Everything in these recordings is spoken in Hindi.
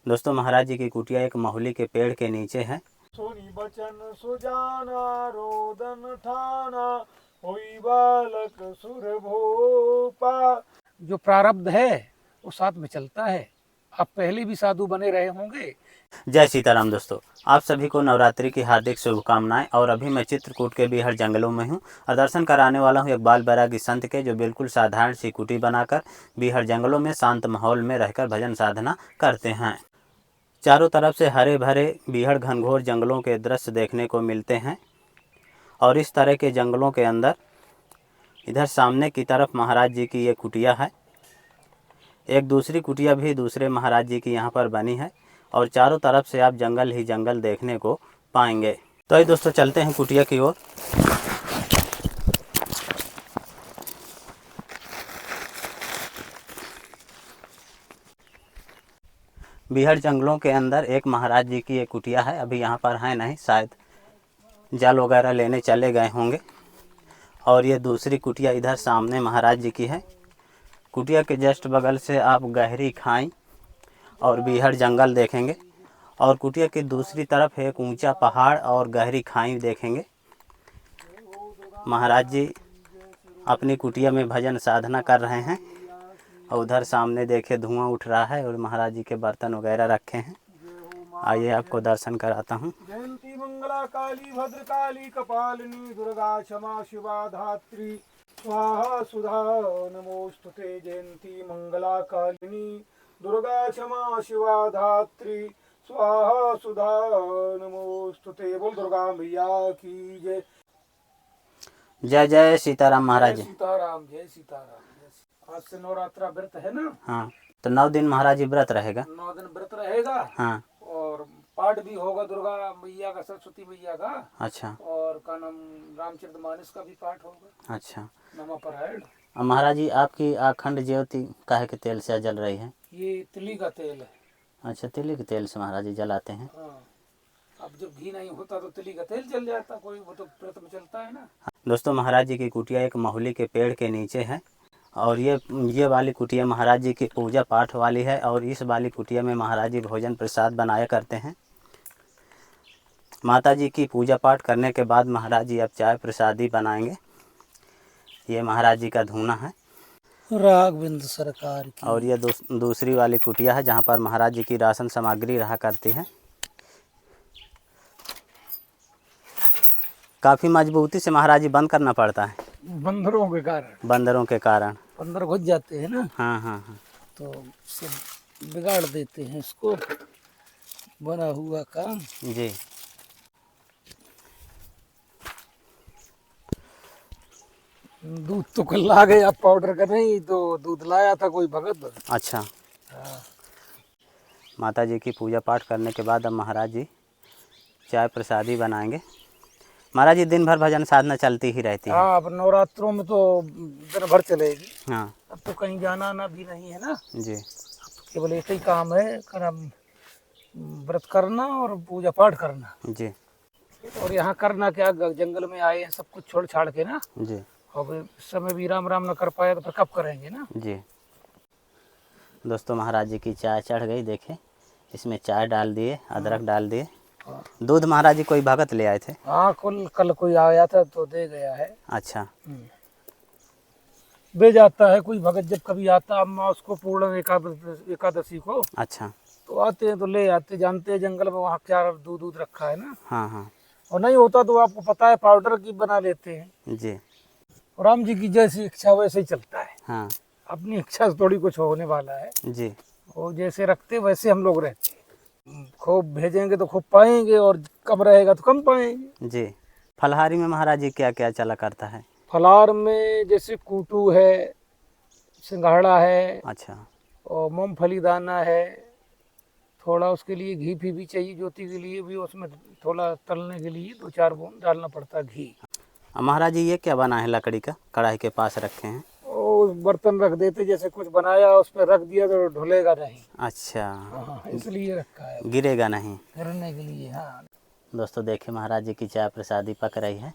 दोस्तों महाराज जी की कुटिया एक महुली के पेड़ के नीचे है। सुनी बचन सुजाना रोदन ठाना होई बालक सुर भूपा। जो प्रारब्ध है वो साथ में चलता है। आप पहले भी साधु बने रहे होंगे। जय सीताराम दोस्तों, आप सभी को नवरात्रि की हार्दिक शुभकामनाएं। और अभी मैं चित्रकूट के बीहड़ जंगलों में हूं और दर्शन कराने वाला हूं एक बाल बैरागी संत के, जो बिल्कुल साधारण सी कुटी बनाकर बीहड़ जंगलों में शांत माहौल में रहकर भजन साधना करते हैं। चारों तरफ से हरे भरे बीहड़ घनघोर जंगलों के दृश्य देखने को मिलते हैं। और इस तरह के जंगलों के अंदर इधर सामने की तरफ महाराज जी की ये कुटिया है। एक दूसरी कुटिया भी दूसरे महाराज जी की यहाँ पर बनी है और चारों तरफ से आप जंगल ही जंगल देखने को पाएंगे। तो ये दोस्तों चलते हैं कुटिया की ओर। बीहड़ जंगलों के अंदर एक महाराज जी की एक कुटिया है। अभी यहाँ पर है नहीं, शायद जल वगैरह लेने चले गए होंगे। और ये दूसरी कुटिया इधर सामने महाराज जी की है। कुटिया के जस्ट बगल से आप गहरी खाई और बीहड़ जंगल देखेंगे और कुटिया की दूसरी तरफ एक ऊंचा पहाड़ और गहरी खाई देखेंगे। महाराज जी अपनी कुटिया में भजन साधना कर रहे हैं और उधर सामने देखे धुआं उठ रहा है और महाराज जी के बर्तन वगैरह रखे हैं। आइए आपको दर्शन कराता हूँ। जयंती मंगला काली भद्रकाली कपालिनी दुर्गा क्षमा शिवा धात्री स्वाहा सुधा नमोस्तुते। जयंती मंगला कालिनी दुर्गा क्षमा शिवा धात्री स्वाहा सुधा नमोस्तुते। बोल दुर्गा मैया की जय। जय जय सीताराम महाराज जी। सीताराम जय सीताराम। आज से नवरात्रा व्रत है ना। हाँ, तो 9 दिन महाराज जी व्रत रहेगा। 9 दिन व्रत रहेगा। हाँ, और पाठ भी होगा दुर्गा मैया का, सरस्वती मैया का। अच्छा। और का नाम रामचरितमानस का भी पाठ होगा। अच्छा। नमा पारायण। महाराज जी आपकी अखंड ज्योति काहे के तेल से जल रही है? ये तिली का तेल है। अच्छा, तिली के तेल से महाराज जी जलाते हैं। हाँ, अब जब घी नहीं होता तो तिली का तेल जल जाता, कोई वो तो व्रत में चलता है ना। दोस्तों महाराज जी की कुटिया एक महुली के पेड़ के नीचे है और ये वाली कुटिया महाराज जी की पूजा पाठ वाली है। और इस वाली कुटिया में महाराज जी भोजन प्रसाद बनाया करते हैं। माता जी की पूजा पाठ करने के बाद महाराज जी अब चाय प्रसादी बनाएंगे। ये महाराज जी का धूना है। राघवेंद्र सरकार की। और ये दूसरी वाली कुटिया है जहाँ पर महाराज जी की राशन सामग्री रहा करती है। काफ़ी मजबूती से महाराज जी बंद करना पड़ता है, बंदरों के कारण। बंदरों के कारण। बंदर घुस जाते हैं ना। हाँ हाँ हाँ। तो सब बिगाड़ देते हैं इसको, बना हुआ काम। जी। दूध तो कल आ गया पाउडर का, नहीं तो दूध लाया था कोई भगत। अच्छा। हाँ। माता जी की पूजा पाठ करने के बाद अब महाराज जी चाय प्रसादी बनाएंगे। महाराज जी दिन भर भजन साधना चलती ही रहती है। हाँ, अब नवरात्रों में तो दिन भर चलेगी। हाँ। अब तो कहीं जाना ना भी नहीं है ना जी। अब तो केवल एक ही काम है, व्रत करना और पूजा पाठ करना। जी। और यहाँ करना क्या, जंगल में आए हैं सब कुछ छोड़ छाड़ के ना। जी। अब इस समय भी राम राम न कर पाया तो फिर कब करेंगे ना। जी। दोस्तों महाराज जी की चाय चढ़ गई, देखे इसमें चाय डाल दिए, अदरक डाल दिए। दूध महाराज जी कोई भगत ले आए थे। हाँ, कल कोई आया था तो दे गया है। अच्छा। दे जाता है कोई भगत जब कभी आता, अम्मा उसको पूर्ण एकादशी को। अच्छा। तो आते हैं तो ले आते, जानते हैं जंगल में वहाँ क्या दूध रखा है ना। हाँ हाँ। और नहीं होता तो आपको पता है पाउडर की बना लेते हैं। जी। और राम जी की जैसी इच्छा वैसे ही चलता है। हाँ। अपनी इच्छा से थोड़ी कुछ होने वाला है। जी। वो जैसे रखते वैसे हम लोग रहते हैं। खूब भेजेंगे तो खूब पाएंगे और कम रहेगा तो कम पाएंगे। जी। फलहारी में महाराज जी क्या क्या चला करता है? फलार में जैसे कूटू है, सिंघाड़ा है। अच्छा। और मूंगफली दाना है। थोड़ा उसके लिए घी भी चाहिए, ज्योति के लिए भी उसमें थोड़ा तलने के लिए 2-4 बूंद डालना पड़ता है घी। महाराज जी ये क्या बना है लकड़ी का, कढ़ाई के पास रखे हैं? और बर्तन रख देते, जैसे कुछ बनाया उस पर रख दिया तो ढुलेगा नहीं। अच्छा। हाँ, इसलिए रखा है, गिरेगा नहीं, गिरने के लिए। हाँ दोस्तों देखिए महाराज जी की चाय प्रसादी पक रही है।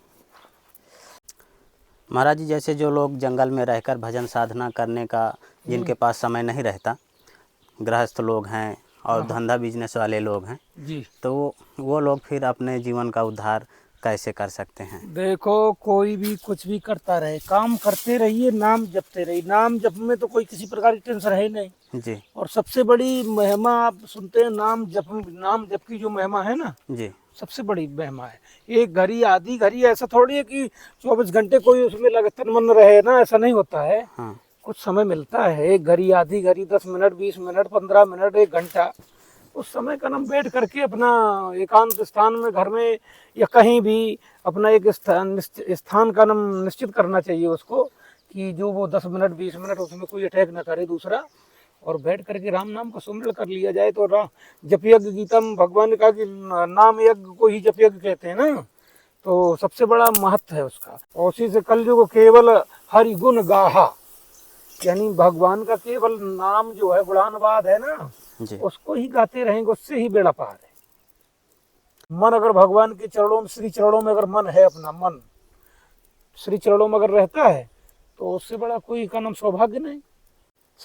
महाराज जी जैसे जो लोग जंगल में रहकर भजन साधना करने का जिनके पास समय नहीं रहता, गृहस्थ लोग हैं और धंधा बिजनेस वाले लोग हैं, जी। तो वो लोग फिर अपने जीवन का उद्धार कैसे कर सकते हैं? देखो, कोई भी कुछ भी करता रहे, काम करते रहिए, नाम जपते रहिए। नाम जप में तो कोई किसी प्रकार की टेंशन है नहीं। जी और सबसे बड़ी महिमा आप सुनते हैं नाम जप की जो महिमा है ना, जी सबसे बड़ी महिमा है। एक घड़ी आधी घड़ी, ऐसा थोड़ी है कि 24 घंटे कोई उसमें लगे तन मन रहे ना, ऐसा नहीं होता है। हाँ कुछ समय मिलता है, एक घड़ी आधी घड़ी, 10 मिनट, 20 मिनट, 15 मिनट, 1 घंटा, उस समय का नाम बैठ करके अपना एकांत स्थान में, घर में या कहीं भी अपना एक स्थान का नाम निश्चित करना चाहिए उसको, कि जो वो 10 मिनट 20 मिनट उसमें कोई अटैक ना करे दूसरा, और बैठ करके राम नाम का सुमिरन कर लिया जाए तो जप यज्ञ, गीता में भगवान ने कहा कि नाम यज्ञ को ही जप यज्ञ कहते हैं ना, तो सबसे बड़ा महत्व है उसका। और उसी से कलयुग केवल हरि गुण गाहा, यानी भगवान का केवल नाम जो है गुणानुवाद है ना, जी उसको ही गाते रहेंगे, उससे ही बेड़ा पार है। मन अगर भगवान के चरणों में, श्री चरणों में अगर मन है, अपना मन श्री चरणों में अगर रहता है, तो उससे बड़ा कोई का नाम सौभाग्य नहीं।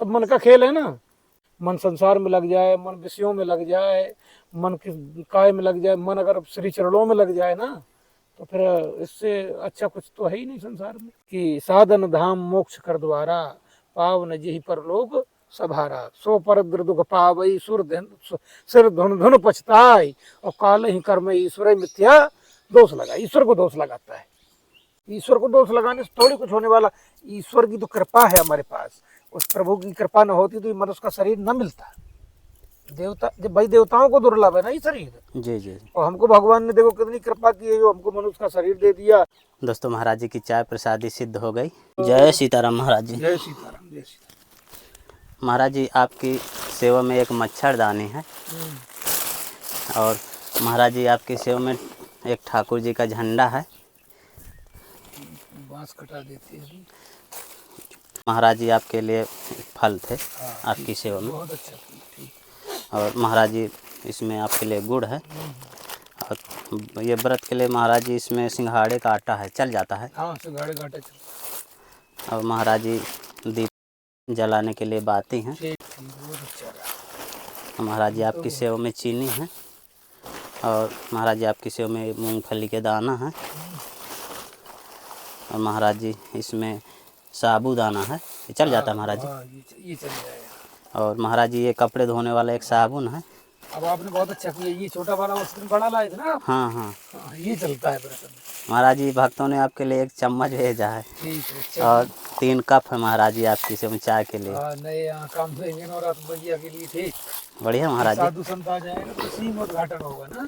सब मन का खेल है ना। मन संसार में लग जाए, मन विषयों में लग जाए, मन की काय में लग जाए, मन अगर श्री चरणों में लग जाए ना, तो फिर इससे अच्छा कुछ तो है ही नहीं संसार में। कि साधन धाम मोक्ष कर द्वारा, पावन जेहि परलोक सभारा, सो पर दुख पावई सिर धुन धुन पछताई, और काल ही कर्म ईश्वर मिथ्या दोष लगा। ईश्वर को दोष लगाता है। ईश्वर को दोष लगाने से थोड़ी कुछ होने वाला। ईश्वर की तो कृपा है हमारे पास, उस प्रभु की कृपा न होती तो मनुष्य का शरीर न मिलता। देवता जब भाई, देवताओं को दुर्लभ है ना ये शरीर, जी जी। और हमको भगवान ने देखो कितनी कृपा की है, जो हमको मनुष्य का शरीर दे दिया। दोस्तों, महाराज जी की चाय प्रसादी सिद्ध हो गई। जय सीताराम महाराज जी। जय सीताराम, जय सीताराम। महाराज जी, आपकी सेवा में एक मच्छरदानी है, और महाराज जी आपकी सेवा में एक ठाकुर जी का झंडा है। बांस कटा देते हैं। महाराज जी आपके लिए फल थे आपकी सेवा में। बहुत अच्छा, ठीक। और महाराज जी इसमें आपके लिए गुड़ है, और ये व्रत के लिए महाराज जी इसमें सिंघाड़े का आटा है, चल जाता है। हाँ, सिंघाड़े का आटा चल। और महाराज जी दीप जलाने के लिए बाती हैं। बहुत अच्छा। महाराज जी आपकी सेवा में चीनी है, और महाराज जी आपकी सेवा में मूंगफली के दाना है, और महाराज जी इसमें साबूदाना है, ये चल जाता है महाराज जी। ये चल जाएगा। और महाराज जी ये कपड़े धोने वाला एक साबुन है। अब आपने बहुत अच्छा किया, ये छोटा वाला उस दिन बड़ा लाए थे ना। हाँ हाँ, ये चलता है बर्तन। महाराज जी भक्तों ने आपके लिए एक चम्मच भेजा है, ठीक है। और 3 कप है महाराज जी आपकी सेवा में चाय के लिए। नए यहाँ काम देंगे और आप भैया के लिए थे। बढ़िया महाराज जी। साधु संत आ जाएगा तो सीम उद्घाटन होगा ना।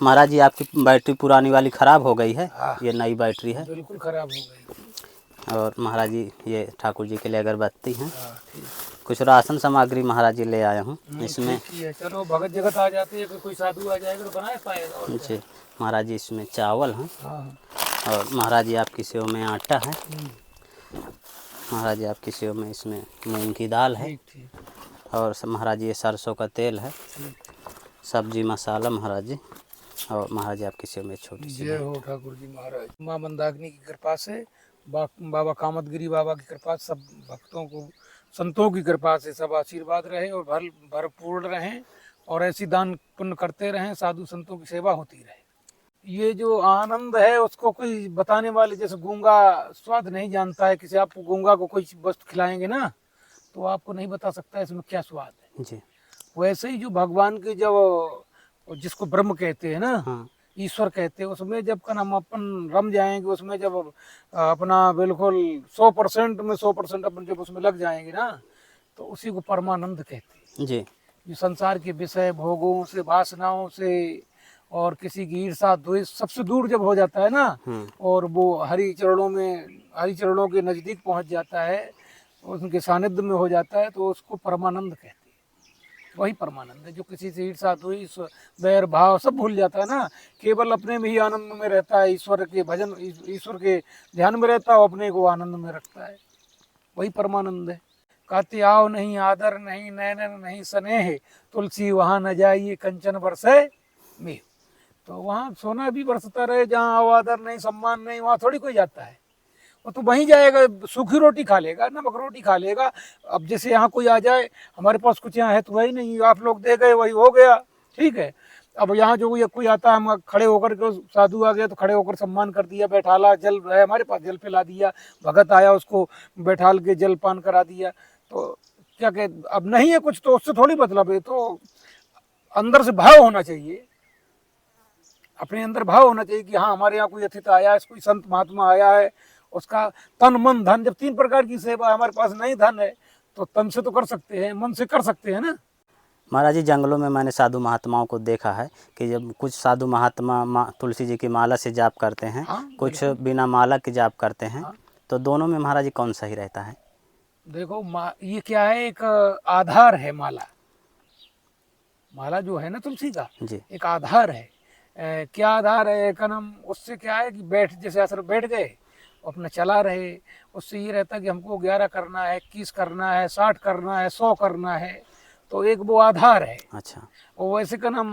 महाराज जी आपकी बैटरी पुरानी वाली ख़राब हो गई है, हाँ। ये नई बैटरी है। बिल्कुल खराब हो गई। और महाराज जी ये ठाकुर जी के लिए अगरबत्ती हैं। हाँ, ठीक। कुछ राशन सामग्री महाराज जी ले आया हूँ इसमें। ठीक है, चलो भगत जगत आ जाते हैं, कोई साधु आ जाएगा तो बना पाएगा। और जी महाराज जी इसमें चावल हैं, हाँ। और महाराज जी आपकी सेवा में आटा है। महाराज जी आपकी सेवा में इसमें मूंग की दाल है, ठीक ठीक। और महाराज जी ये सरसों का तेल है, सब्जी मसाला महाराज जी। और महाराज जी आपकी सेवा में छोटी सी जय हो ठाकुर जी महाराज। माँ मंदाकिनी की कृपा से, बाबा कामतगिरी बाबा की कृपा से, सब भक्तों को, संतों की कृपा से सब आशीर्वाद रहे और भरपूर्ण रहें, और ऐसी दान पुण्य करते रहें, साधु संतों की सेवा होती रहे। ये जो आनंद है उसको कोई बताने वाले, जैसे गूंगा स्वाद नहीं जानता है, किसी आप गूंगा को कोई वस्तु खिलाएंगे ना, तो आपको नहीं बता सकता इसमें क्या स्वाद है जी। वैसे ही जो भगवान के, जब जिसको ब्रह्म कहते हैं ना, हाँ ईश्वर कहते हैं, उसमें जब का नाम अपन रम जाएंगे, उसमें जब अपना बिल्कुल 100% में 100% अपन जब उसमें लग जाएंगे ना, तो उसी को परमानंद कहते हैं। जी। जो संसार के विषय भोगों से, वासनाओं से, और किसी की ईर्षा द्वेष सबसे दूर जब हो जाता है ना, और वो हरि चरणों के नज़दीक पहुंच जाता है, उनके सानिध्य में हो जाता है, तो उसको परमानंद कहते हैं। वही परमानंद है जो किसी से ईर्षा द्वेष वैर भाव सब भूल जाता है ना, केवल अपने में ही आनंद में रहता है, ईश्वर के भजन, ईश्वर के ध्यान में रहता है, अपने को आनंद में रखता है। वही परमानंद है। कहते आओ नहीं आदर नहीं, नैनन नहीं स्नेह, तुलसी वहाँ न जाइए कंचन बरसे मेह। तो वहाँ सोना भी बरसता रहे, जहाँ आओ आदर नहीं, सम्मान नहीं, वहाँ थोड़ी कोई जाता है। वो तो वहीं जाएगा, सूखी रोटी खा लेगा, नमक रोटी खा लेगा। अब जैसे यहाँ कोई आ जाए, हमारे पास कुछ यहाँ है तो वही नहीं, आप लोग दे गए वही हो गया, ठीक है। अब यहाँ जो कोई आता है, हम खड़े होकर के, साधु आ गया तो खड़े होकर सम्मान कर दिया, बैठाला, जल है हमारे पास जल पिला दिया, भगत आया उसको बैठाल के जल पान करा दिया। तो क्या कह, अब नहीं है कुछ तो उससे थोड़ी मतलब है। तो अंदर से भाव होना चाहिए, अपने अंदर भाव होना चाहिए कि हाँ हमारे यहाँ कोई अतिथि आया है, कोई संत महात्मा आया है, उसका तन मन धन, जब 3 प्रकार की सेवा हमारे पास नहीं धन है तो तन से तो कर सकते हैं, मन से कर सकते हैं ना। महाराज जी, जंगलों में मैंने साधु महात्माओं को देखा है कि जब कुछ साधु महात्मा तुलसी जी की माला से जाप करते हैं, हाँ, कुछ बिना माला के जाप करते हैं, हाँ। तो दोनों में महाराज जी कौन सही रहता है? देखो ये क्या है, एक आधार है माला। माला जो है ना तुलसी का, जी। एक आधार है। क्या आधार है का नाम, उससे क्या है कि जैसे आश्रम बैठ गए, अपना चला रहे, उससे ये रहता है कि हमको 11 करना है, 21 करना है, 60 करना है, 100 करना है, तो एक वो आधार है। अच्छा। वो वैसे का नाम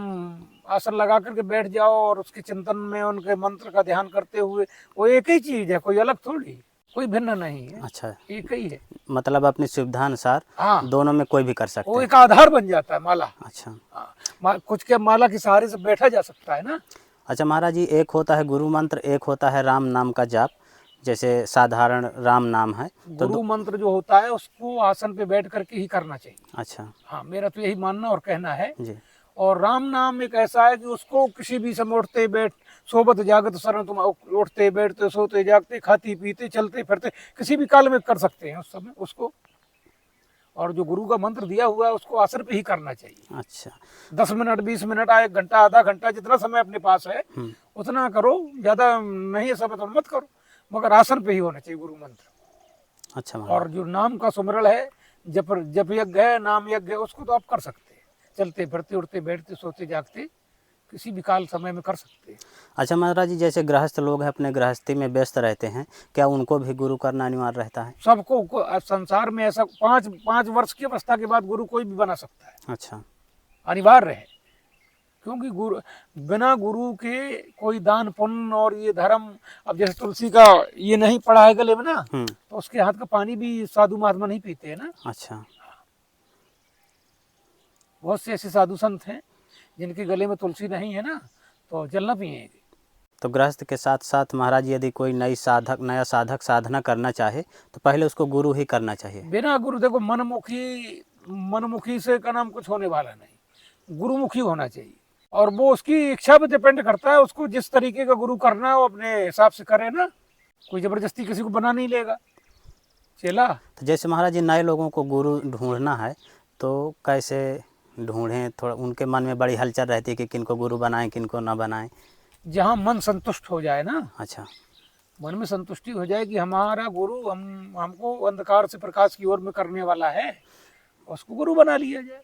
आसन लगा करके बैठ जाओ और उसके चिंतन में उनके मंत्र का ध्यान करते हुए, वो एक ही चीज है, कोई अलग थोड़ी, कोई भिन्न नहीं है। अच्छा, एक ही है। मतलब अपनी सुविधा अनुसार हाँ, दोनों में कोई भी कर सकते वो हैं। एक आधार बन जाता है माला। अच्छा। हाँ, कुछ के माला के सहारे से बैठा जा सकता है ना। अच्छा महाराज जी, एक होता है गुरु मंत्र, एक होता है राम नाम का जाप, जैसे साधारण राम नाम है तो गुरु मंत्र जो होता है उसको आसन पे बैठ करके ही करना चाहिए। अच्छा हाँ, मेरा तो यही मानना और कहना है। जी। और राम नाम एक ऐसा है कि उसको किसी भी समय उठते बैठ, सोबत जागत शरण, तुम उठते बैठते सोते जागते खाती पीते चलते फिरते किसी भी काल में कर सकते हैं उस समय उसको। और जो गुरु का मंत्र दिया हुआ है उसको आसन पे ही करना चाहिए। अच्छा। 10 मिनट 20 मिनट, 1 घंटा, आधा घंटा, जितना समय अपने पास है उतना करो, ज्यादा नहीं है समय तो मत करो, मगर आसन पे ही होना चाहिए गुरु मंत्र। अच्छा और जो नाम का सुमिरन है, जप यज्ञ है, नाम यज्ञ है, उसको तो आप कर सकते हैं, चलते फिरते उठते बैठते सोते जागते किसी भी काल समय में कर सकते हैं। अच्छा महाराज जी, जैसे गृहस्थ लोग हैं अपने गृहस्थी में व्यस्त रहते हैं, क्या उनको भी गुरु करना अनिवार्य रहता है? सबको संसार में ऐसा 5 वर्ष की अवस्था के बाद गुरु कोई भी बना सकता है, अच्छा। अनिवार्य है। क्योंकि गुरु, बिना गुरु के कोई दान पुण्य और ये धर्म, अब जैसे तुलसी का ये नहीं पड़ा है गले में ना, तो उसके हाथ का पानी भी साधु महात्मा नहीं पीते हैं ना। अच्छा। बहुत से ऐसे साधु संत हैं जिनके गले में तुलसी नहीं है ना, तो जल न पिएंगे। तो गृहस्थ के साथ साथ महाराज यदि कोई नया साधक साधना करना चाहे तो पहले उसको गुरु ही करना चाहिए। बिना गुरु, देखो मनमुखी से का नाम कुछ होने वाला नहीं, गुरुमुखी होना चाहिए। और वो उसकी इच्छा पे डिपेंड करता है, उसको जिस तरीके का गुरु करना है वो अपने हिसाब से करे ना, कोई जबरदस्ती किसी को बना नहीं लेगा चेला। तो जैसे महाराज जी नए लोगों को गुरु ढूंढना है तो कैसे ढूंढें? थोड़ा उनके मन में बड़ी हलचल रहती है कि किनको गुरु बनाएं किनको ना बनाएं। जहाँ मन संतुष्ट हो जाए ना, अच्छा। मन में संतुष्टि हो जाए कि हमारा गुरु हमको अंधकार से प्रकाश की ओर में करने वाला है, उसको गुरु बना लिया जाए।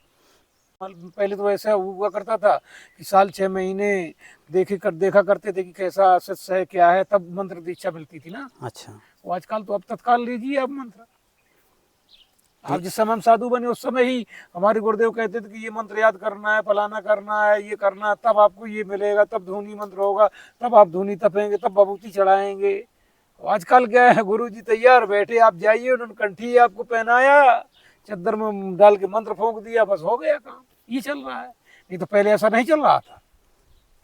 पहले तो ऐसा हुआ करता था कि साल 6 महीने देखा करते थे कि कैसा सत्य है क्या है, तब मंत्र दीक्षा मिलती थी ना। अच्छा। वो आजकल तो अब तत्काल लीजिए आप मंत्र। आप जिस समय हम साधु बने उस समय ही हमारे गुरुदेव कहते थे कि ये मंत्र याद करना है, फलाना करना है, ये करना है, तब आपको ये मिलेगा, तब धूनी मंत्र होगा, तब आप धूनी तपेंगे, तब बबूती चढ़ाएंगे। आजकल क्या है, गुरु जी तैयार बैठे, आप जाइए, उन्होंने कंठी आपको पहनाया, चद्दर में डाल के मंत्र फूंक दिया, बस हो गया काम। ये चल रहा है, नहीं तो पहले ऐसा नहीं चल रहा था।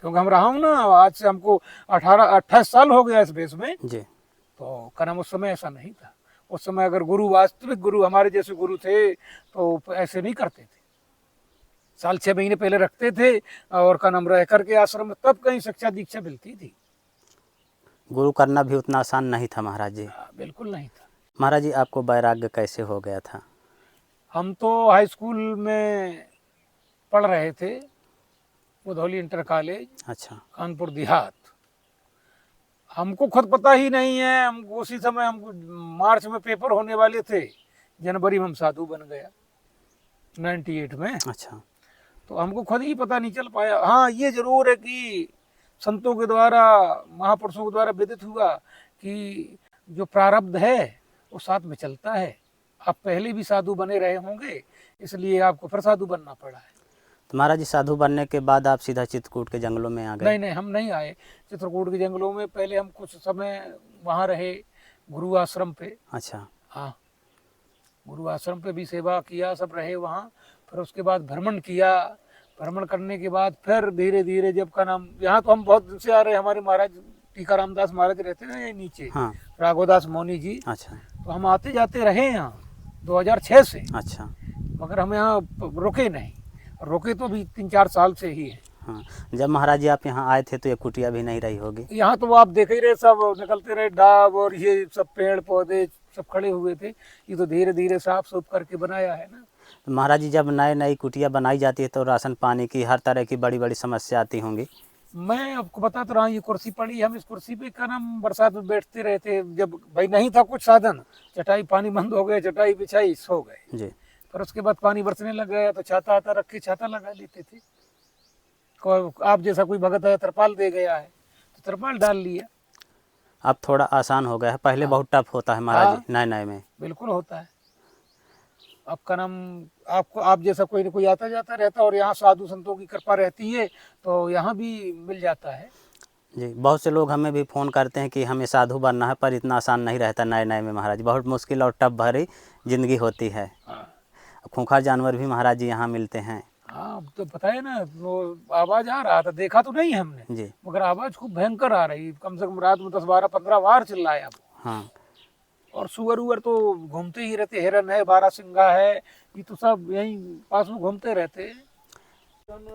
क्योंकि हम रहा हूँ ना, आज से हमको 28 साल हो गया इस भेष में जी। तो करम उस समय ऐसा नहीं था। उस समय अगर गुरु, वास्तविक गुरु हमारे जैसे गुरु थे तो ऐसे नहीं करते थे, साल 6 महीने पहले रखते थे और का नाम रह करके आश्रम में, तब कहीं शिक्षा दीक्षा मिलती थी। गुरु करना भी उतना आसान नहीं था महाराज जी। बिल्कुल नहीं था। महाराज जी, आपको वैराग्य कैसे हो गया था? हम तो हाई स्कूल में पढ़ रहे थे, बुधौली इंटर कॉलेज, अच्छा। कानपुर देहात। हमको खुद पता ही नहीं है, हम उसी समय, हमको मार्च में पेपर होने वाले थे, जनवरी में हम साधु बन गया 98 में। अच्छा। तो हमको खुद ही पता नहीं चल पाया। हाँ, ये जरूर है कि संतों के द्वारा, महापुरुषों के द्वारा विदित हुआ कि जो प्रारब्ध है वो साथ में चलता है। आप पहले भी साधु बने रहे होंगे, इसलिए आपको फिर साधु बनना पड़ा है। तो महाराज जी, साधु बनने के बाद आप सीधा चित्रकूट के जंगलों में आ गए? नहीं, हम नहीं आए चित्रकूट के जंगलों में। पहले हम कुछ समय वहाँ रहे, गुरु आश्रम पे। अच्छा। हाँ, गुरु आश्रम पे भी सेवा किया, सब रहे वहाँ। फिर उसके बाद भ्रमण किया। भ्रमण करने के बाद फिर धीरे धीरे जब का नाम, यहाँ तो हम बहुत दिन से आ रहे हैं, हमारे महाराज टीकाराम दास महाराज रहते हैं ये नीचे, हाँ। राघोदास मौनी जी, अच्छा। तो हम आते जाते रहे यहाँ 2006 से। अच्छा। मगर हम यहाँ रुके नहीं, रुके तो भी 3-4 साल से ही है। हाँ, जब महाराज जी आप यहाँ आए थे तो ये कुटिया भी नहीं रही होगी। यहाँ तो आप देख ही रहे, सब निकलते रहे डाब और ये सब पेड़ पौधे सब खड़े हुए थे। ये तो धीरे धीरे साफ सुफ करके बनाया है ना। तो महाराज जी जब नई नई कुटिया बनाई जाती है तो राशन पानी की हर तरह की बड़ी बड़ी समस्या आती होंगी। मैं आपको बता तो रहा हूँ, ये कुर्सी पड़ी, हम इस कुर्सी पे का नाम बरसात में बैठते रहते। जब भाई नहीं था कुछ साधन, चटाई पानी बंद हो गए, चटाई बिछाई, सो गए। जी। फिर उसके बाद पानी बरसने लग गया तो छाता आता रख के छाता लगा लेते थे। आप जैसा कोई भगत है तरपाल दे गया है तो तरपाल डाल लिया। अब थोड़ा आसान हो गया है, पहले बहुत टफ होता है महाराज जी नए नए में। बिल्कुल होता है। आपका नाम, आपको आप जैसा कोई न कोई आता जाता रहता, और यहाँ साधु संतों की कृपा रहती है तो यहाँ भी मिल जाता है। जी, बहुत से लोग हमें भी फ़ोन करते हैं कि हमें साधु बनना है, पर इतना आसान नहीं रहता नए नए में महाराज, बहुत मुश्किल और टफ भरी ज़िंदगी होती है। खूंखार जानवर भी महाराज जी यहाँ मिलते हैं। हाँ, तो पता है ना, वो आवाज़ आ रहा था, देखा तो नहीं हमने जी। मगर आवाज़ खूब भयंकर आ रही, कम से कम रात में 10-12-15 बार चिल्लाया वो। हाँ। और सुअर उअर तो घूमते ही रहते, हिरन है, बारहसिंगा है, ये तो सब यहीं पास में घूमते रहते हैं।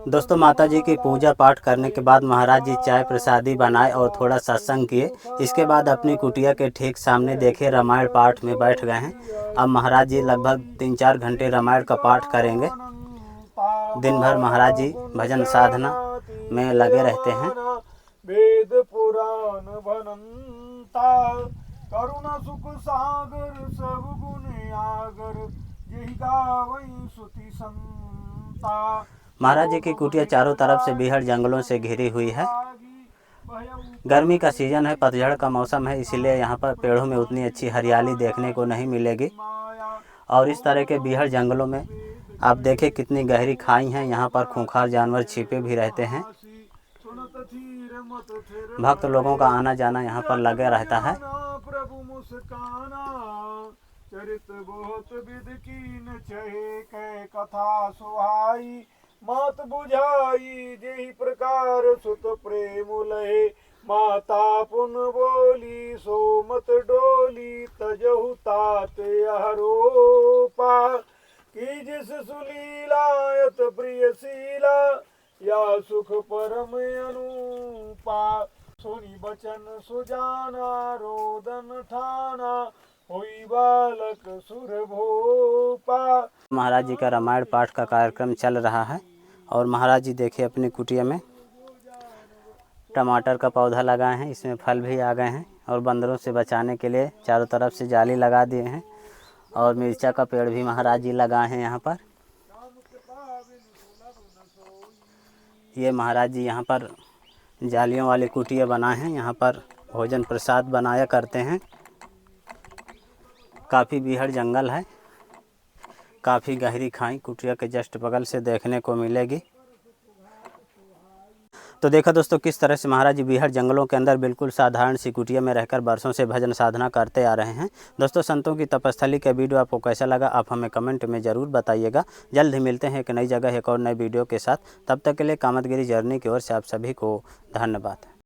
दोस्तों, माता जी की पूजा पाठ करने के बाद महाराज जी चाय प्रसादी बनाए और थोड़ा सत्संग किए। इसके बाद अपनी कुटिया के ठीक सामने देखे रामायण पाठ में बैठ गए हैं। अब महाराज जी लगभग 3-4 घंटे रामायण का पाठ करेंगे। दिन भर महाराज जी भजन साधना में लगे रहते हैं। वेद पुराण बनंता, करुणा सुख सागर सब गुण आगर, यही गावई सुति संता। महाराज जी की कुटिया चारों तरफ से बीहड़ जंगलों से घिरी हुई है। गर्मी का सीजन है, पतझड़ का मौसम है, इसीलिए यहाँ पर पेड़ों में उतनी अच्छी हरियाली देखने को नहीं मिलेगी। और इस तरह के बीहड़ जंगलों में आप देखें कितनी गहरी खाई हैं, यहाँ पर खूंखार जानवर छिपे भी रहते हैं। भक्त लोगों का आना जाना यहाँ पर लगा रहता है। प्रभु मुस्काना, चरित बहुत विध कीन चहे, कै कथा सुहाई, मात बुझाई जेहि प्रकार सुत प्रेम लहे, माता पुन बोली सो मत डोली, तजहु तात अहरोपा, की जिस सुलीलायत प्रियशीला, या सुख परम अनुपा, सुनी बचन सुजाना रोदन ठाना, होई बालक सुर भोपा। महाराज जी का रामायण पाठ का कार्यक्रम चल रहा है और महाराज जी देखिए अपनी कुटिया में टमाटर का पौधा लगाए हैं, इसमें फल भी आ गए हैं और बंदरों से बचाने के लिए चारों तरफ से जाली लगा दिए हैं। और मिर्चा का पेड़ भी महाराज जी लगाए हैं यहाँ पर। ये महाराज जी यहाँ पर जालियों वाली कुटिया बनाए हैं, यहाँ पर भोजन प्रसाद बनाया करते हैं। काफ़ी बीहड़ जंगल है, काफ़ी गहरी खाई कुटिया के जस्ट बगल से देखने को मिलेगी। तो देखा दोस्तों किस तरह से महाराज जी बीहड़ जंगलों के अंदर बिल्कुल साधारण सी कुटिया में रहकर बरसों से भजन साधना करते आ रहे हैं। दोस्तों, संतों की तपस्थली का वीडियो आपको कैसा लगा आप हमें कमेंट में ज़रूर बताइएगा। जल्द ही मिलते हैं एक नई जगह एक और नए वीडियो के साथ। तब तक के लिए कामतगिरी जर्नी की ओर से आप सभी को धन्यवाद।